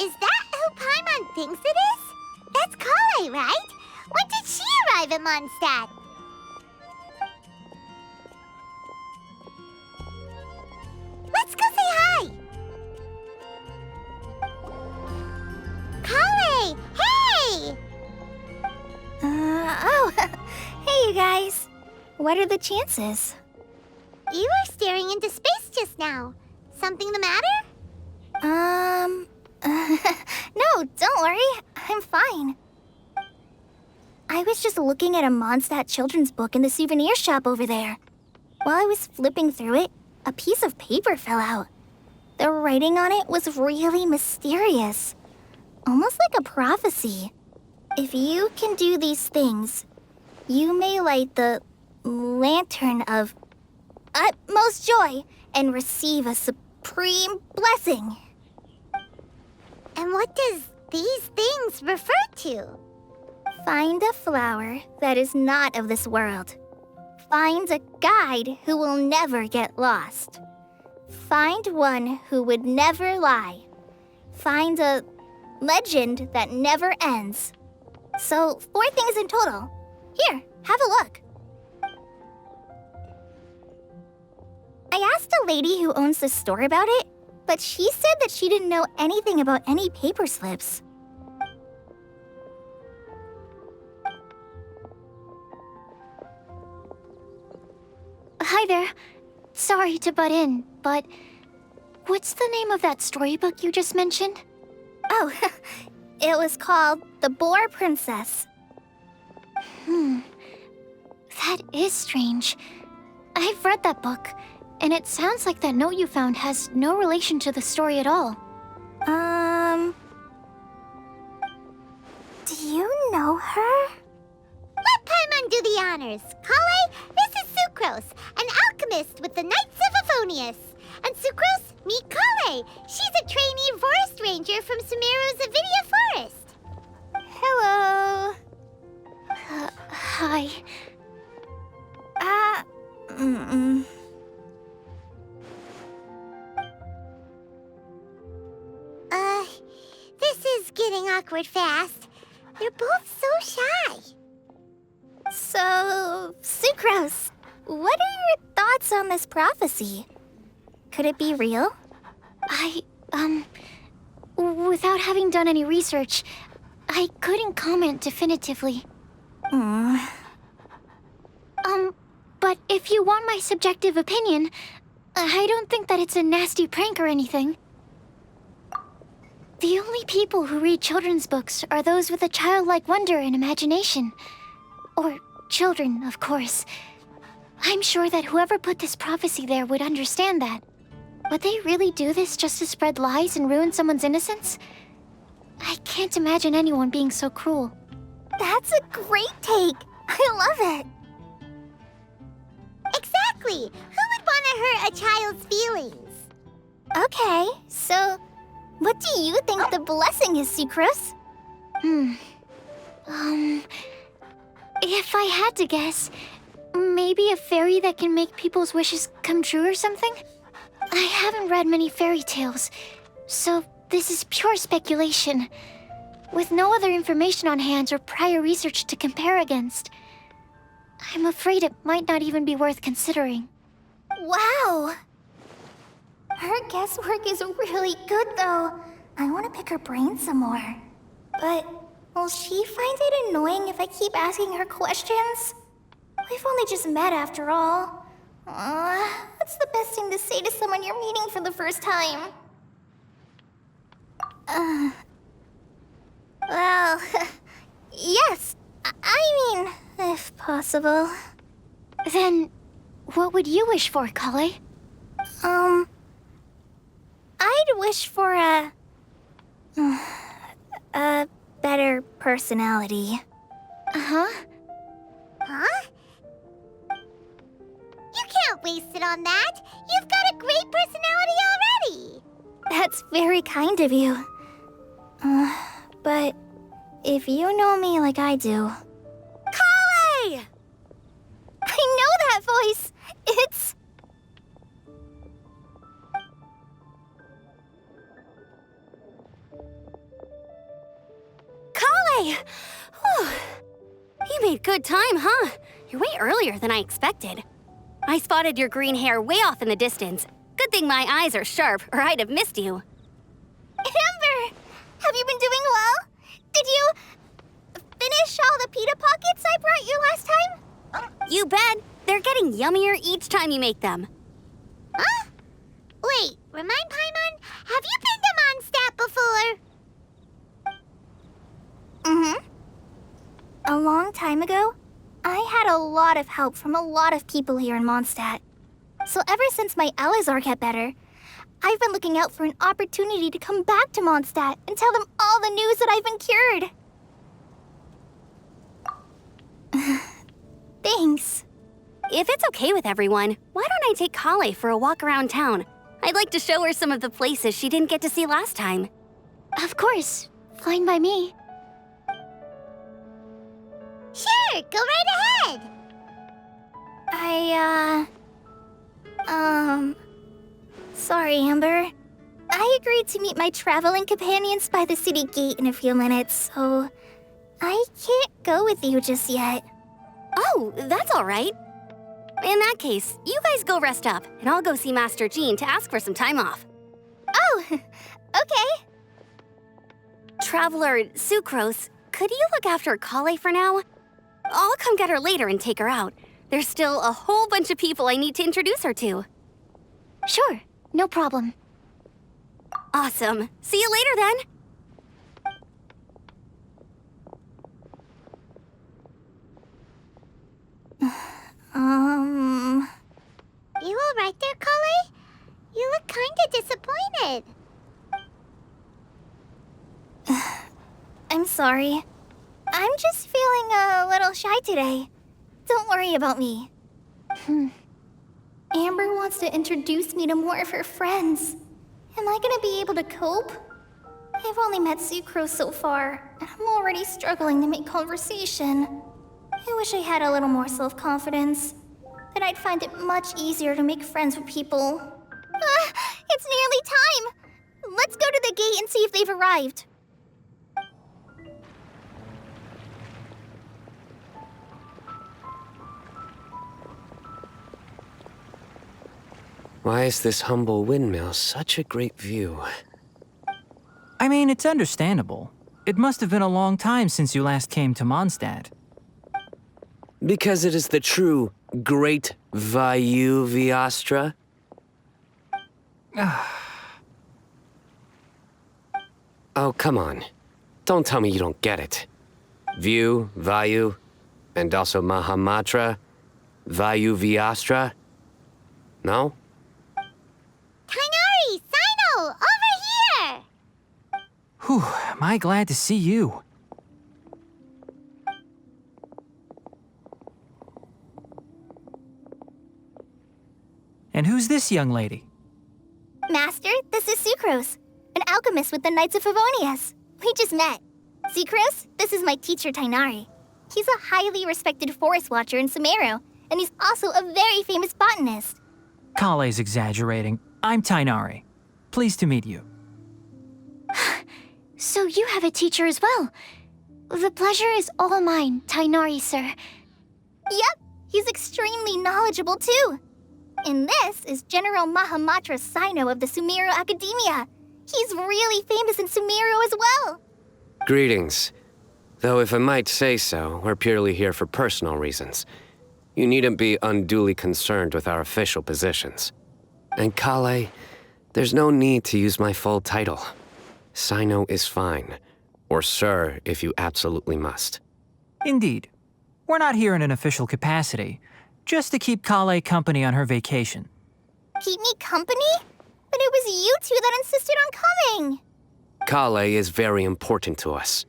Is that who Paimon thinks it is? That's Collei, right? When did she arrive at Mondstadt? Let's go say hi! Collei! Hey! Oh, hey you guys. What are the chances? You were staring into space just now. Something the matter? No, don't worry. I'm fine. I was just looking at a Mondstadt children's book in the souvenir shop over there. While I was flipping through it, a piece of paper fell out. The writing on it was really mysterious. Almost like a prophecy. If you can do these things, you may light the lantern of utmost joy and receive a supreme blessing. And what does these things refer to? Find a flower that is not of this world. Find a guide who will never get lost. Find one who would never lie. Find a legend that never ends. So, 4 things in total. Here, have a look. I asked a lady who owns the store about it, but she said that she didn't know anything about any paper slips. Hi there. Sorry to butt in, but what's the name of that storybook you just mentioned? Oh, it was called The Boar Princess. That is strange. I've read that book, and it sounds like that note you found has no relation to the story at all. Do you know her? Let Paimon do the honors. Collei, this is Sucrose, an alchemist with the Knights of Aphonius. And Sucrose, meet Collei. She's a trainee forest ranger from Sumeru's Avidia Forest. Hello. Hi. This is getting awkward fast. They're both so shy. So, Sucrose, what are your thoughts on this prophecy? Could it be real? Without having done any research, I couldn't comment definitively. But if you want my subjective opinion, I don't think that it's a nasty prank or anything. The only people who read children's books are those with a childlike wonder and imagination. Or children, of course. I'm sure that whoever put this prophecy there would understand that. Would they really do this just to spread lies and ruin someone's innocence? I can't imagine anyone being so cruel. That's a great take. I love it. Exactly. Who would want to hurt a child's feelings? Okay, so what do you think the blessing is, Sucrose? If I had to guess, maybe a fairy that can make people's wishes come true or something? I haven't read many fairy tales, so this is pure speculation. With no other information on hand or prior research to compare against, I'm afraid it might not even be worth considering. Wow! Her guesswork is really good, though. I want to pick her brain some more. But will she find it annoying if I keep asking her questions? We've only just met after all. What's the best thing to say to someone you're meeting for the first time? Well, yes. I mean, if possible. Then, what would you wish for, Collei? I'd wish for a better personality. Huh? You can't waste it on that. You've got a great personality already. That's very kind of you. But if you know me like I do... Collei! I know that voice! It's... Collei! Whew. You made good time, huh? You're way earlier than I expected. I spotted your green hair way off in the distance. Good thing my eyes are sharp, or I'd have missed you. Amber! Have you been doing well? Did you finish all the pita pockets I brought you last time? You bet. They're getting yummier each time you make them. Huh? Wait, remind Paimon, have you been to Mondstadt before? Mm-hmm. A long time ago, I had a lot of help from a lot of people here in Mondstadt. So ever since my Elazar got better, I've been looking out for an opportunity to come back to Mondstadt and tell them all the news that I've been cured. Thanks. If it's okay with everyone, why don't I take Collei for a walk around town? I'd like to show her some of the places she didn't get to see last time. Of course. Fine by me. Sure, go right ahead. Sorry, Amber. I agreed to meet my traveling companions by the city gate in a few minutes, so I can't go with you just yet. Oh, that's all right. In that case, you guys go rest up, and I'll go see Master Jean to ask for some time off. Oh, okay. Traveler Sucrose, could you look after Collei for now? I'll come get her later and take her out. There's still a whole bunch of people I need to introduce her to. Sure, no problem. Awesome. See you later then. You all right there, Collei? You look kinda disappointed. I'm sorry. I'm just feeling a little shy today. Don't worry about me. Amber wants to introduce me to more of her friends. Am I gonna be able to cope? I've only met Sucrose so far, and I'm already struggling to make conversation. I wish I had a little more self-confidence. Then I'd find it much easier to make friends with people. It's nearly time! Let's go to the gate and see if they've arrived. Why is this humble windmill such a great view? I mean, it's understandable. It must have been a long time since you last came to Mondstadt. Because it is the true Great Vayu Viastra? Oh, come on. Don't tell me you don't get it. View, Vayu, and also Mahamatra, Vayu Viastra? No? Kainari, Sino, over here! Whew, am I glad to see you. And who's this young lady? Master, this is Sucrose, an alchemist with the Knights of Favonius. We just met. Sucrose, this is my teacher, Tainari. He's a highly respected forest watcher in Sumeru, and he's also a very famous botanist. Collei's exaggerating. I'm Tainari. Pleased to meet you. So you have a teacher as well. The pleasure is all mine, Tainari, sir. Yep, he's extremely knowledgeable too. And this is General Mahamatra Sino of the Sumeru Academia. He's really famous in Sumeru as well. Greetings. Though if I might say so, we're purely here for personal reasons. You needn't be unduly concerned with our official positions. And Collei, there's no need to use my full title. Sino is fine. Or sir, if you absolutely must. Indeed. We're not here in an official capacity, just to keep Collei company on her vacation. Keep me company? But it was you two that insisted on coming. Collei is very important to us.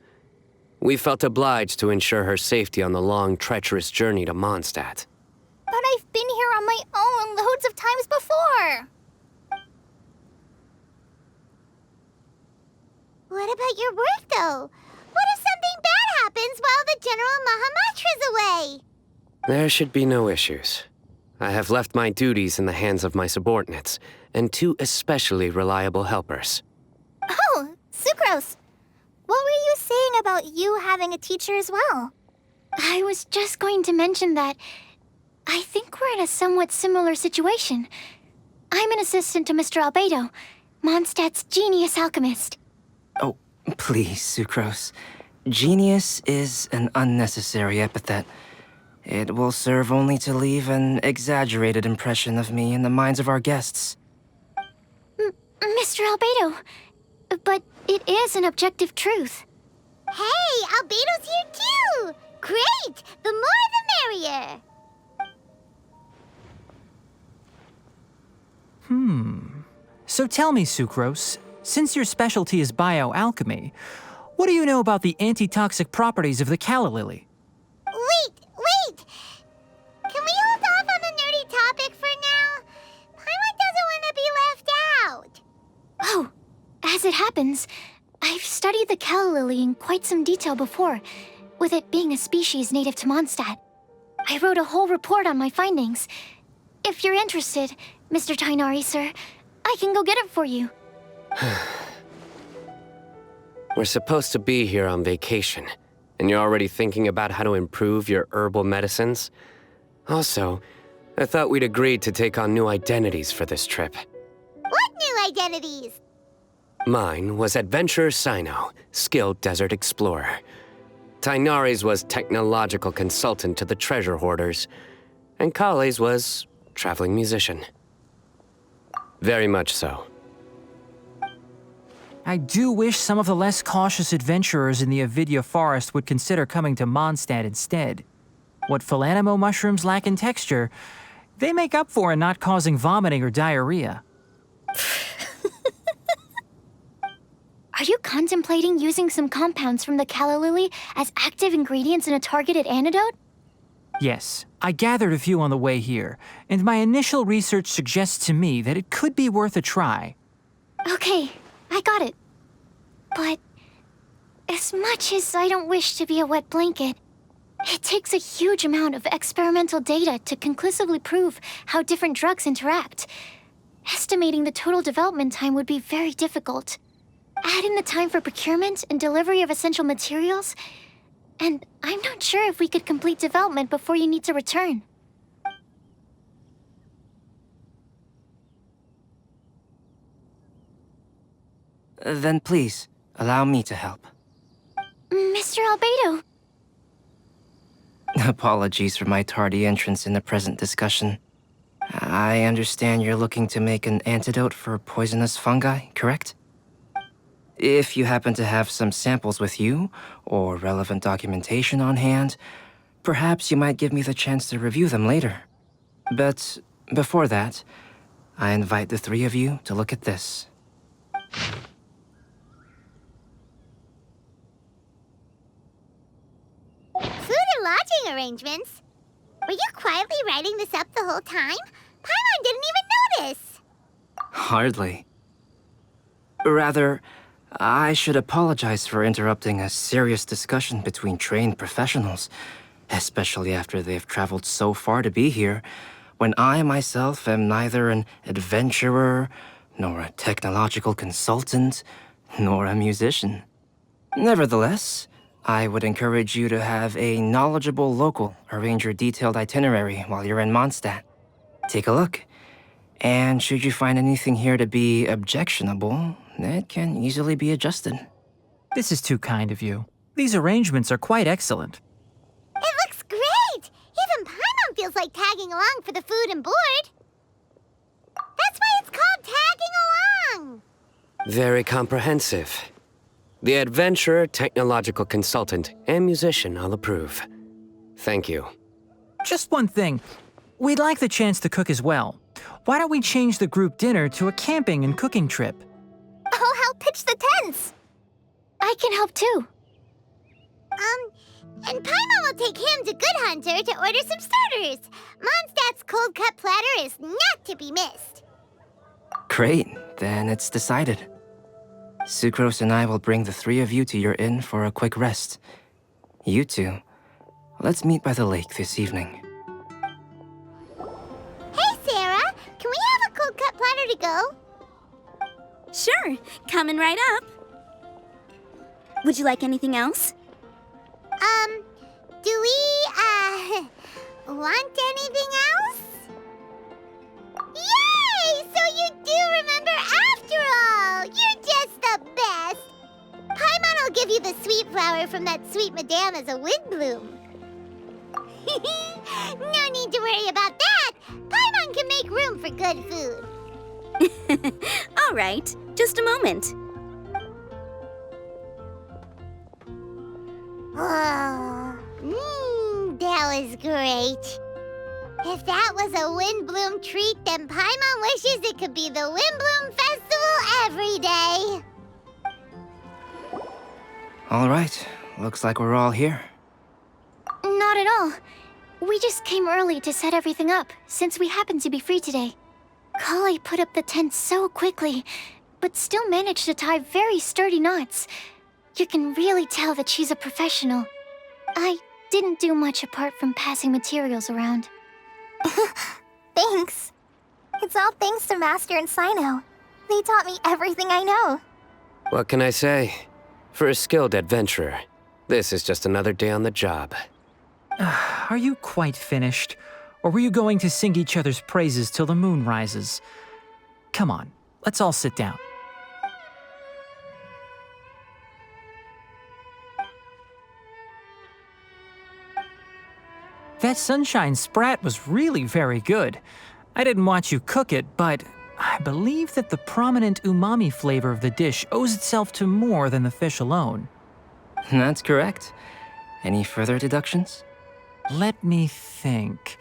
We felt obliged to ensure her safety on the long, treacherous journey to Mondstadt. But I've been here on my own loads of times before. What about your work, though? What if something bad happens while the General Mahamatra's away? There should be no issues. I have left my duties in the hands of my subordinates, and two especially reliable helpers. Oh, Sucrose. What were you saying about you having a teacher as well? I was just going to mention that I think we're in a somewhat similar situation. I'm an assistant to Mr. Albedo, Mondstadt's genius alchemist. Oh, please, Sucrose. Genius is an unnecessary epithet. It will serve only to leave an exaggerated impression of me in the minds of our guests. Mr. Albedo, but it is an objective truth. Hey, Albedo's here too! Great! The more the merrier! So tell me, Sucrose, since your specialty is bioalchemy, what do you know about the antitoxic properties of the calla lily? Wait! Can we hold off on the nerdy topic for now? Paimon doesn't want to be left out. Oh, as it happens, I've studied the calla lily in quite some detail before, with it being a species native to Mondstadt. I wrote a whole report on my findings. If you're interested, Mr. Tainari, sir, I can go get it for you. We're supposed to be here on vacation, and you're already thinking about how to improve your herbal medicines? Also, I thought we'd agreed to take on new identities for this trip. What new identities? Mine was Adventurer Sino, skilled desert explorer. Tainari's was technological consultant to the treasure hoarders, and Collei's was traveling musician. Very much so. I do wish some of the less cautious adventurers in the Avidya forest would consider coming to Mondstadt instead. What Philanimo mushrooms lack in texture, they make up for in not causing vomiting or diarrhea. Are you contemplating using some compounds from the calla lily as active ingredients in a targeted antidote? Yes, I gathered a few on the way here, and my initial research suggests to me that it could be worth a try. Okay, I got it. But as much as I don't wish to be a wet blanket, it takes a huge amount of experimental data to conclusively prove how different drugs interact. Estimating the total development time would be very difficult. Add in the time for procurement and delivery of essential materials, and I'm not sure if we could complete development before you need to return. Then please, allow me to help. Mr. Albedo, Apologies for my tardy entrance in the present discussion. I understand you're looking to make an antidote for poisonous fungi, correct? If you happen to have some samples with you, or relevant documentation on hand, perhaps you might give me the chance to review them later. But before that, I invite the three of you to look at this. Food and lodging arrangements? Were you quietly writing this up the whole time? Paimon didn't even notice! Hardly. Rather, I should apologize for interrupting a serious discussion between trained professionals, especially after they've traveled so far to be here, when I myself am neither an adventurer, nor a technological consultant, nor a musician. Nevertheless, I would encourage you to have a knowledgeable local arrange your detailed itinerary while you're in Mondstadt. Take a look, and should you find anything here to be objectionable, it can easily be adjusted. This is too kind of you. These arrangements are quite excellent. It looks great! Even Paimon feels like tagging along for the food and board. That's why it's called tagging along! Very comprehensive. The adventurer, technological consultant, and musician all approve. Thank you. Just one thing. We'd like the chance to cook as well. Why don't we change the group dinner to a camping and cooking trip? I'll help pitch the tents. I can help too. And Paimon will take him to Good Hunter to order some starters. Mondstadt's cold cut platter is not to be missed. Great, then it's decided. Sucrose and I will bring the three of you to your inn for a quick rest. You two, let's meet by the lake this evening. Hey, Sarah! Can we have a cold cut platter to go? Sure, coming right up. Would you like anything else? Do we, want anything else? Yay! So you do remember after all! You're just the best! Paimon will give you the sweet flower from that sweet madame as a Windblume. No need to worry about that! Paimon can make room for good food. All right, just a moment. Oh, that was great. If that was a Windblume treat, then Paimon wishes it could be the Windblume Festival every day. All right, looks like we're all here. Not at all. We just came early to set everything up, since we happen to be free today. Collei put up the tent so quickly, but still managed to tie very sturdy knots. You can really tell that she's a professional. I didn't do much apart from passing materials around. Thanks. It's all thanks to Master and Sino. They taught me everything I know. What can I say? For a skilled adventurer, this is just another day on the job. Are you quite finished? Or were you going to sing each other's praises till the moon rises? Come on, let's all sit down. That sunshine sprat was really very good. I didn't watch you cook it, but I believe that the prominent umami flavor of the dish owes itself to more than the fish alone. That's correct. Any further deductions? Let me think.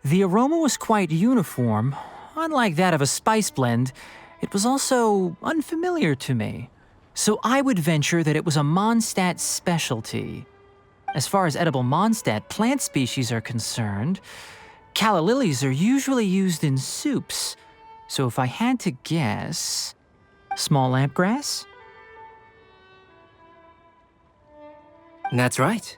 The aroma was quite uniform. Unlike that of a spice blend, it was also unfamiliar to me. So I would venture that it was a Mondstadt specialty. As far as edible Mondstadt plant species are concerned, calla lilies are usually used in soups. So if I had to guess, small lampgrass? That's right.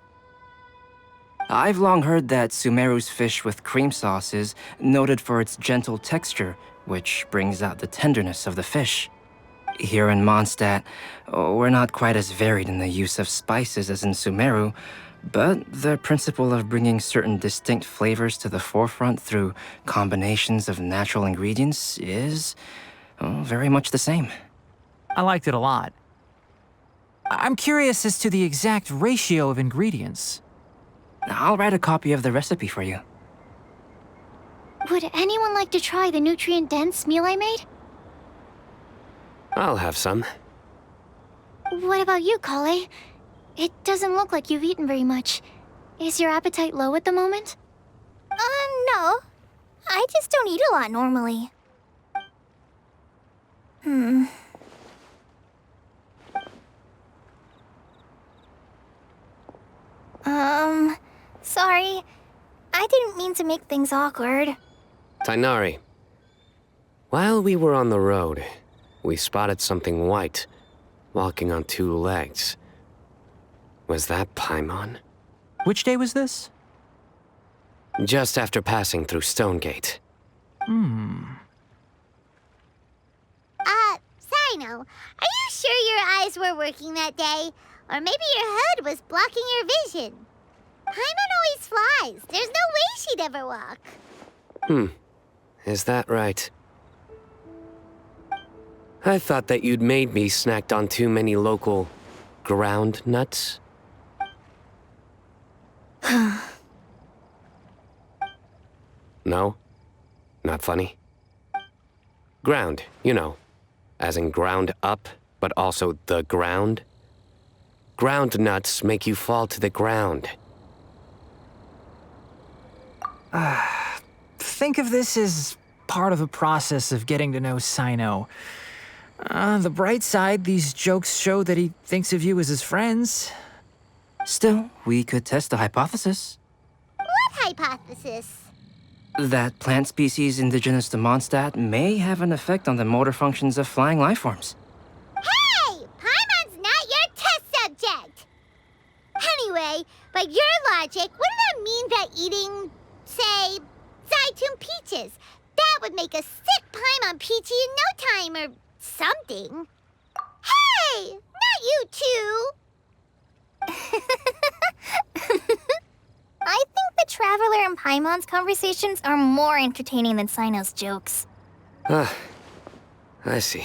I've long heard that Sumeru's fish with cream sauce is noted for its gentle texture, which brings out the tenderness of the fish. Here in Mondstadt, we're not quite as varied in the use of spices as in Sumeru, but the principle of bringing certain distinct flavors to the forefront through combinations of natural ingredients is very much the same. I liked it a lot. I'm curious as to the exact ratio of ingredients. I'll write a copy of the recipe for you. Would anyone like to try the nutrient-dense meal I made? I'll have some. What about you, Collei? It doesn't look like you've eaten very much. Is your appetite low at the moment? No. I just don't eat a lot normally. Sorry. I didn't mean to make things awkward. Tighnari, while we were on the road, we spotted something white, walking on two legs. Was that Paimon? Which day was this? Just after passing through Stonegate. Sino, are you sure your eyes were working that day? Or maybe your hood was blocking your vision? Paimon always flies. There's no way she'd ever walk. Is that right? I thought that you'd made me snacked on too many local ground nuts. No? Not funny? Ground, you know. As in ground up, but also the ground. Ground nuts make you fall to the ground. Think of this as part of the process of getting to know Sino. The bright side, these jokes show that he thinks of you as his friends. Still, we could test the hypothesis. What hypothesis? That plant species indigenous to Mondstadt may have an effect on the motor functions of flying lifeforms. Hey! Paimon's not your test subject! Anyway, by your logic, wouldn't that mean that eating, say, Zaitun peaches, that would make a sick Paimon peachy in no time or something? Hey! Not you two! Paimon's conversations are more entertaining than Sino's jokes. Ah, I see.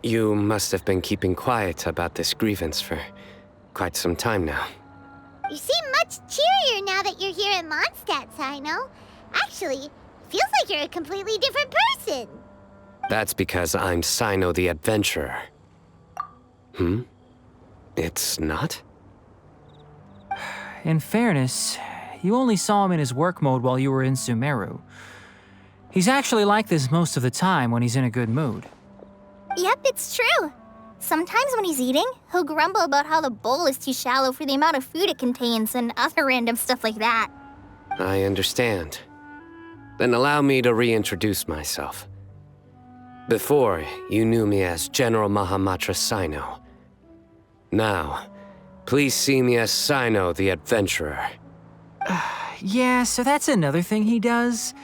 You must have been keeping quiet about this grievance for quite some time now. You seem much cheerier now that you're here in Mondstadt, Sino. Actually, feels like you're a completely different person. That's because I'm Sino the Adventurer. It's not? In fairness, you only saw him in his work mode while you were in Sumeru. He's actually like this most of the time when he's in a good mood. Yep, it's true. Sometimes when he's eating, he'll grumble about how the bowl is too shallow for the amount of food it contains and other random stuff like that. I understand. Then allow me to reintroduce myself. Before, you knew me as General Mahamatra Sino. Now, please see me as Sino the Adventurer. Yeah, so that's another thing he does.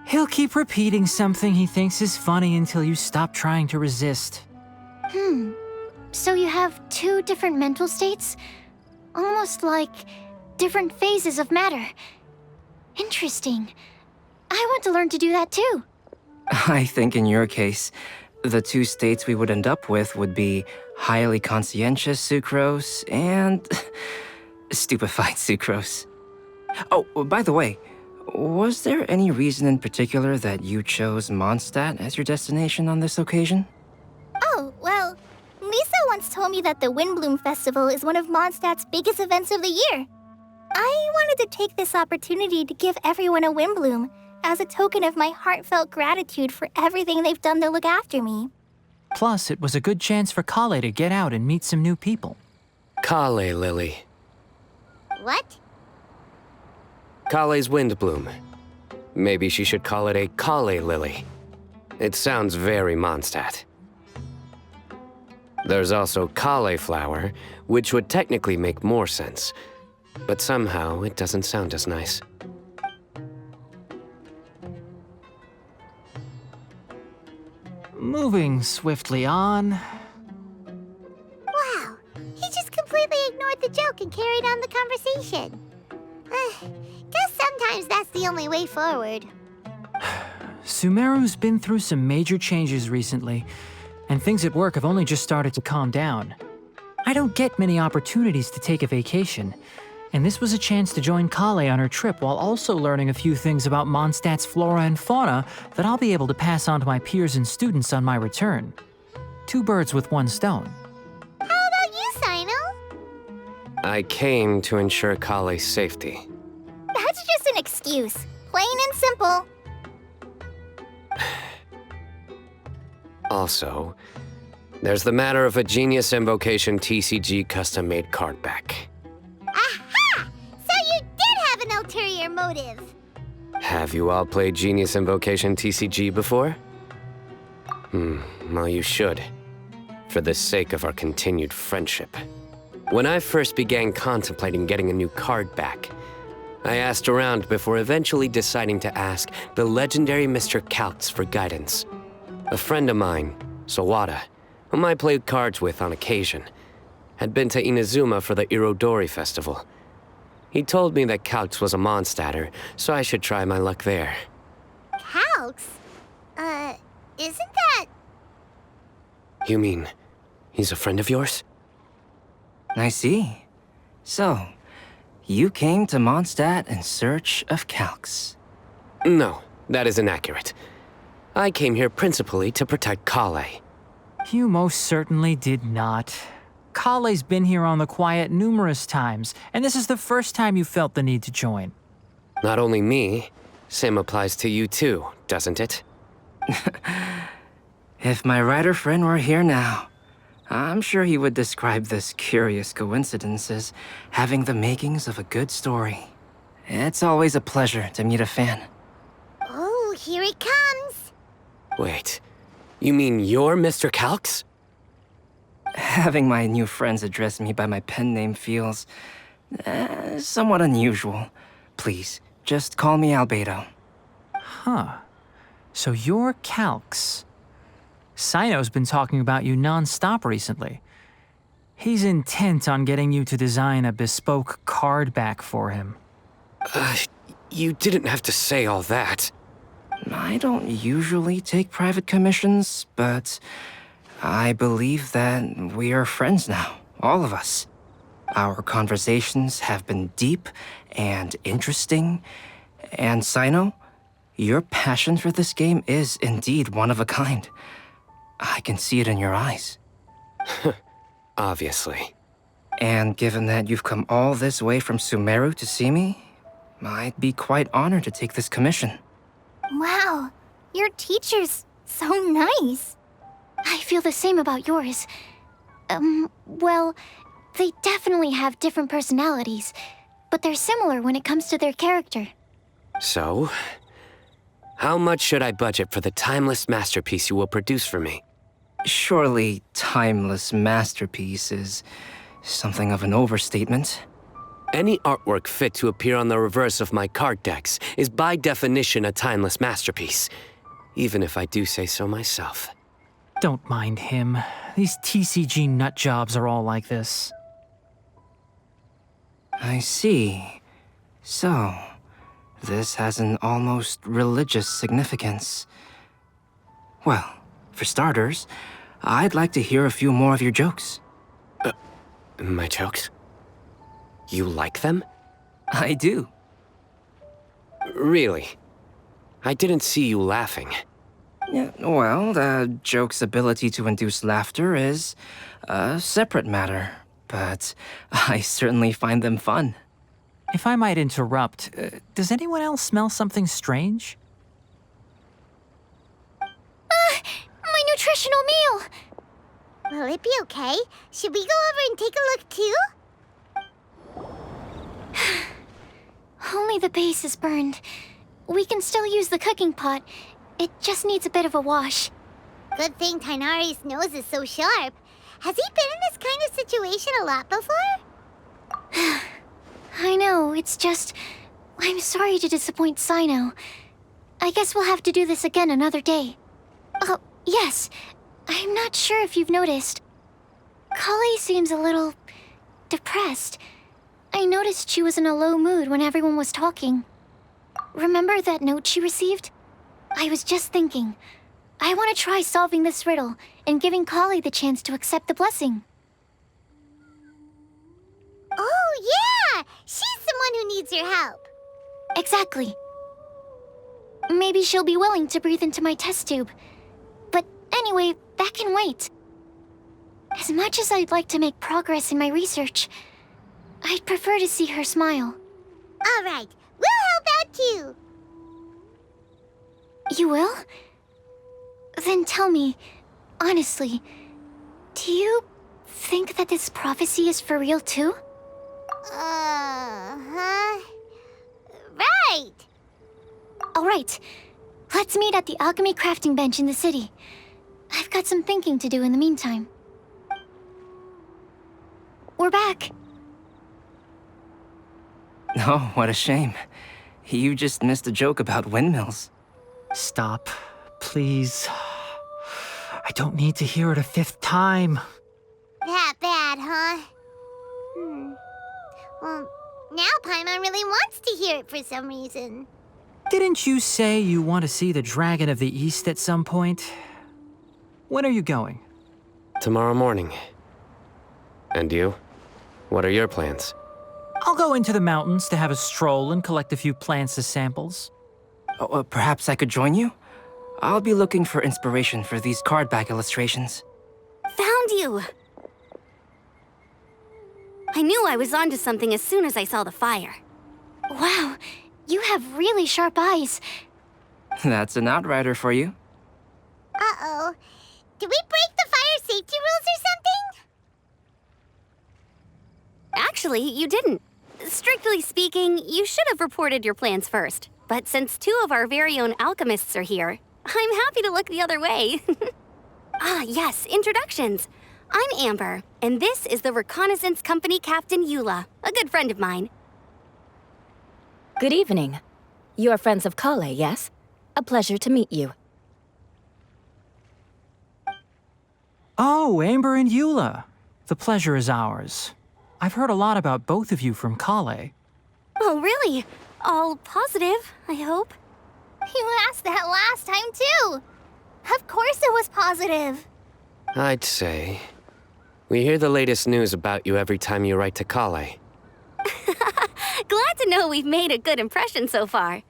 He'll keep repeating something he thinks is funny until you stop trying to resist. So you have two different mental states? Almost like different phases of matter. Interesting. I want to learn to do that too. I think in your case, the two states we would end up with would be highly conscientious sucrose and stupefied sucrose. Oh, by the way, was there any reason in particular that you chose Mondstadt as your destination on this occasion? Oh, well, Lisa once told me that the Windblume Festival is one of Mondstadt's biggest events of the year. I wanted to take this opportunity to give everyone a Windblume as a token of my heartfelt gratitude for everything they've done to look after me. Plus, it was a good chance for Collei to get out and meet some new people. Collei, Lily. What? Collei's Windblume. Maybe she should call it a Collei Lily. It sounds very Mondstadt. There's also cauliflower, which would technically make more sense, but somehow it doesn't sound as nice. Moving swiftly on. Wow, he just completely ignored the joke and carried on the conversation. Guess sometimes that's the only way forward. Sumeru's been through some major changes recently, and things at work have only just started to calm down. I don't get many opportunities to take a vacation, and this was a chance to join Collei on her trip while also learning a few things about Mondstadt's flora and fauna that I'll be able to pass on to my peers and students on my return. Two birds with one stone. How about you, Sino? I came to ensure Collei's safety. That's just an excuse. Plain and simple. Also, there's the matter of a Genius Invocation TCG custom-made card back. Aha! So you did have an ulterior motive. Have you all played Genius Invocation TCG before? Well, you should, for the sake of our continued friendship. When I first began contemplating getting a new card back, I asked around before eventually deciding to ask the legendary Mr. Kaltz for guidance. A friend of mine, Sawada, whom I played cards with on occasion, had been to Inazuma for the Irodori festival. He told me that Kaltz was a Mondstadter, so I should try my luck there. Calx? Isn't that... You mean, he's a friend of yours? I see. So, you came to Mondstadt in search of Calx. No, that is inaccurate. I came here principally to protect Collei. You most certainly did not. Collei's been here on the quiet numerous times, and this is the first time you felt the need to join. Not only me, same applies to you too, doesn't it? If my writer friend were here now, I'm sure he would describe this curious coincidence as having the makings of a good story. It's always a pleasure to meet a fan. Oh, here it comes. Wait, you mean you're Mr. Kaltz? Having my new friends address me by my pen name feels somewhat unusual. Please, just call me Albedo. Huh. So you're Calx. Sino's been talking about you non-stop recently. He's intent on getting you to design a bespoke card back for him. You didn't have to say all that. I don't usually take private commissions, but I believe that we are friends now, all of us. Our conversations have been deep and interesting, and Sino, your passion for this game is indeed one of a kind. I can see it in your eyes. Obviously. And given that you've come all this way from Sumeru to see me, I'd be quite honored to take this commission. Wow, your teacher's so nice. I feel the same about yours. Well, they definitely have different personalities, but they're similar when it comes to their character. So, how much should I budget for the timeless masterpiece you will produce for me? Surely, timeless masterpiece is something of an overstatement. Any artwork fit to appear on the reverse of my card decks is by definition a timeless masterpiece, even if I do say so myself. Don't mind him. These TCG nut jobs are all like this. I see. So, this has an almost religious significance. Well, for starters, I'd like to hear a few more of your jokes. My jokes? You like them? I do. Really? I didn't see you laughing. Yeah, well, the joke's ability to induce laughter is a separate matter, but I certainly find them fun. If I might interrupt, does anyone else smell something strange? My nutritional meal! Will it be okay? Should we go over and take a look too? Only the base is burned. We can still use the cooking pot. It just needs a bit of a wash. Good thing Tainari's nose is so sharp. Has he been in this kind of situation a lot before? I know, it's just... I'm sorry to disappoint Sino. I guess we'll have to do this again another day. Oh, yes. I'm not sure if you've noticed. Collei seems a little... depressed. I noticed she was in a low mood when everyone was talking. Remember that note she received? I was just thinking. I want to try solving this riddle and giving Collei the chance to accept the blessing. Oh, yeah! She's someone who needs your help. Exactly. Maybe she'll be willing to breathe into my test tube. But anyway, that can wait. As much as I'd like to make progress in my research, I'd prefer to see her smile. All right, we'll help out too. You will? Then tell me, honestly, do you think that this prophecy is for real too? Right. All right, let's meet at the alchemy crafting bench in the city. I've got some thinking to do in the meantime. We're back. Oh, what a shame. You just missed a joke about windmills. Stop, please. I don't need to hear it a fifth time. That bad, huh? Well, now Paimon really wants to hear it for some reason. Didn't you say you want to see the Dragon of the East at some point? When are you going? Tomorrow morning. And you? What are your plans? I'll go into the mountains to have a stroll and collect a few plants as samples. Oh, perhaps I could join you? I'll be looking for inspiration for these card back illustrations. Found you! I knew I was onto something as soon as I saw the fire. Wow, you have really sharp eyes. That's an outrider for you. Uh-oh. Did we break the fire safety rules or something? Actually, you didn't. Strictly speaking, you should have reported your plans first. But since two of our very own alchemists are here, I'm happy to look the other way. Ah, yes, introductions. I'm Amber, and this is the Reconnaissance Company Captain Eula, a good friend of mine. Good evening. You are friends of Collei, yes? A pleasure to meet you. Oh, Amber and Eula. The pleasure is ours. I've heard a lot about both of you from Collei. Oh, really? All positive, I hope. You asked that last time, too. Of course it was positive. I'd say. We hear the latest news about you every time you write to Collei. Glad to know we've made a good impression so far.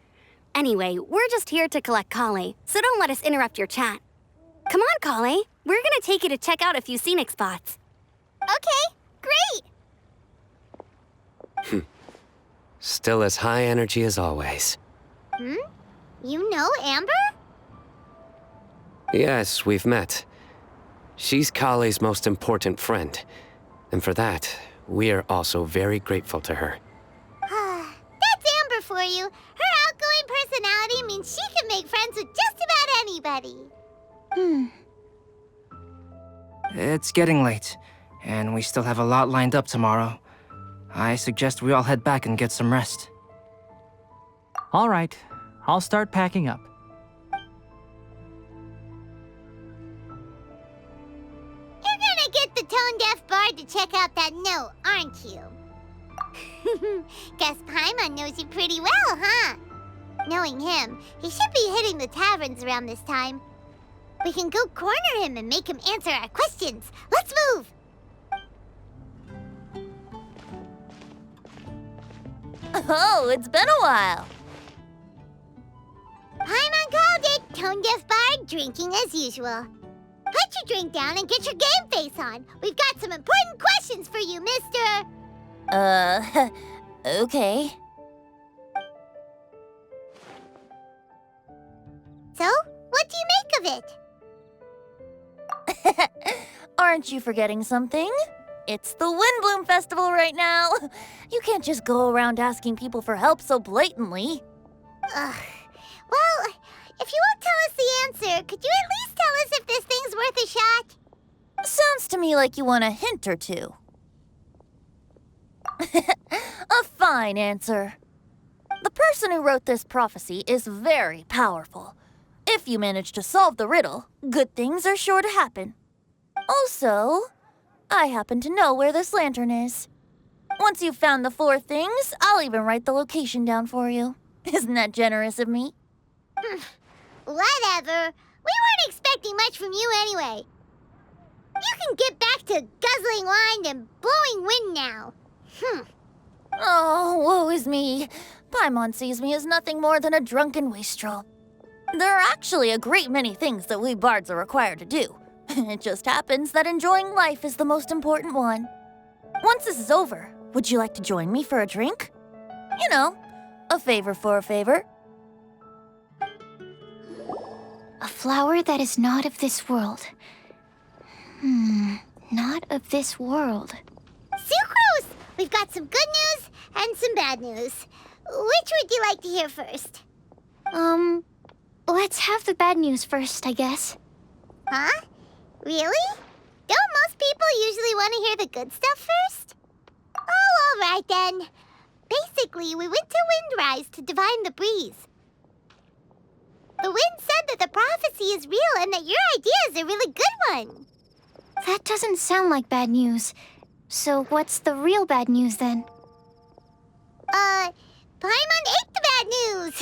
Anyway, we're just here to collect Collei, so don't let us interrupt your chat. Come on, Collei. We're gonna take you to check out a few scenic spots. Okay, great. Still as high energy as always. You know Amber? Yes, we've met. She's Collei's most important friend. And for that, we are also very grateful to her. That's Amber for you. Her outgoing personality means she can make friends with just about anybody. It's getting late, and we still have a lot lined up tomorrow. I suggest we all head back and get some rest. All right, I'll start packing up. You're gonna get the tone-deaf bard to check out that note, aren't you? Guess Paimon knows you pretty well, huh? Knowing him, he should be hitting the taverns around this time. We can go corner him and make him answer our questions. Let's move! Oh, it's been a while. Paimon called it, tone-deaf bard drinking as usual. Put your drink down and get your game face on. We've got some important questions for you, mister. Okay. So, what do you make of it? Aren't you forgetting something? It's the Windblume Festival right now. You can't just go around asking people for help so blatantly. Ugh. Well, if you won't tell us the answer, could you at least tell us if this thing's worth a shot? Sounds to me like you want a hint or two. A fine answer. The person who wrote this prophecy is very powerful. If you manage to solve the riddle, good things are sure to happen. Also, I happen to know where this lantern is. Once you've found the 4 things, I'll even write the location down for you. Isn't that generous of me? Whatever. We weren't expecting much from you anyway. You can get back to guzzling wine and blowing wind now. Oh, woe is me. Paimon sees me as nothing more than a drunken wastrel. There are actually a great many things that we bards are required to do. It just happens that enjoying life is the most important one. Once this is over, would you like to join me for a drink? You know, a favor for a favor. A flower that is not of this world. Not of this world. Sucrose! We've got some good news and some bad news. Which would you like to hear first? Let's have the bad news first, I guess. Huh? Really? Don't most people usually want to hear the good stuff first? Oh, all right then. Basically, we went to Windrise to divine the breeze. The wind said that the prophecy is real and that your idea is a really good one. That doesn't sound like bad news. So what's the real bad news then? Paimon ate the bad news!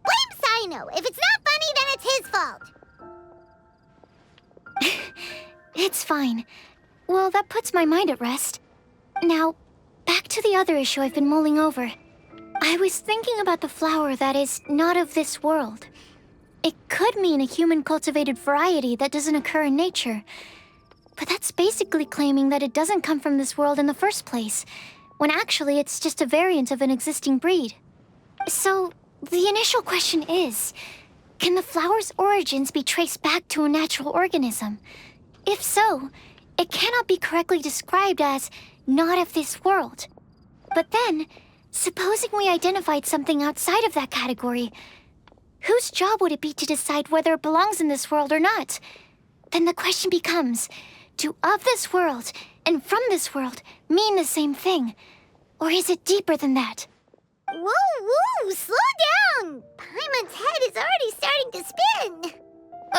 Blame Sino. If it's not funny, then it's his fault. It's fine. Well, that puts my mind at rest. Now, back to the other issue I've been mulling over. I was thinking about the flower that is not of this world. It could mean a human-cultivated variety that doesn't occur in nature. But that's basically claiming that it doesn't come from this world in the first place, when actually it's just a variant of an existing breed. So, the initial question is, can the flower's origins be traced back to a natural organism? If so, it cannot be correctly described as not of this world. But then, supposing we identified something outside of that category, whose job would it be to decide whether it belongs in this world or not? Then the question becomes, do of this world and from this world mean the same thing? Or is it deeper than that? Whoa, slow down! Paimon's head is already starting to spin.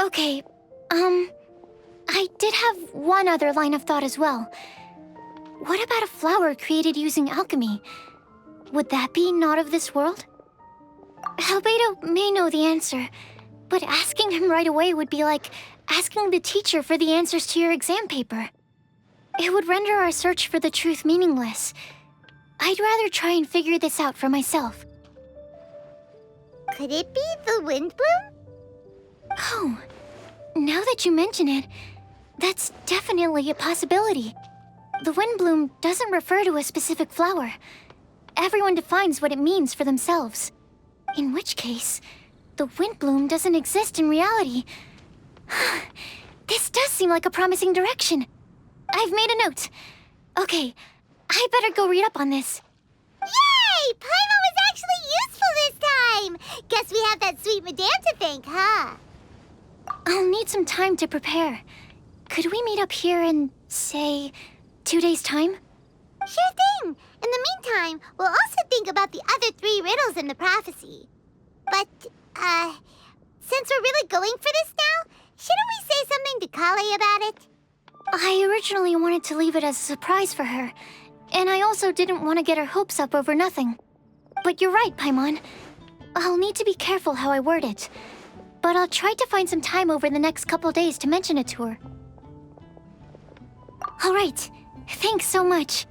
Okay, I did have one other line of thought as well. What about a flower created using alchemy? Would that be not of this world? Albedo may know the answer, but asking him right away would be like asking the teacher for the answers to your exam paper. It would render our search for the truth meaningless. I'd rather try and figure this out for myself. Could it be the Windblume? Oh, now that you mention it, that's definitely a possibility. The Windblume doesn't refer to a specific flower. Everyone defines what it means for themselves. In which case, the Windblume doesn't exist in reality. This does seem like a promising direction. I've made a note. Okay, I better go read up on this. Yay! Paimon was actually useful this time! Guess we have that sweet madame to thank, huh? I'll need some time to prepare. Could we meet up here in, say, 2 days' time? Sure thing! In the meantime, we'll also think about the other 3 riddles in the prophecy. But, since we're really going for this now, shouldn't we say something to Collei about it? I originally wanted to leave it as a surprise for her, and I also didn't want to get her hopes up over nothing. But you're right, Paimon. I'll need to be careful how I word it. But I'll try to find some time over the next couple days to mention it to her. All right. Thanks so much.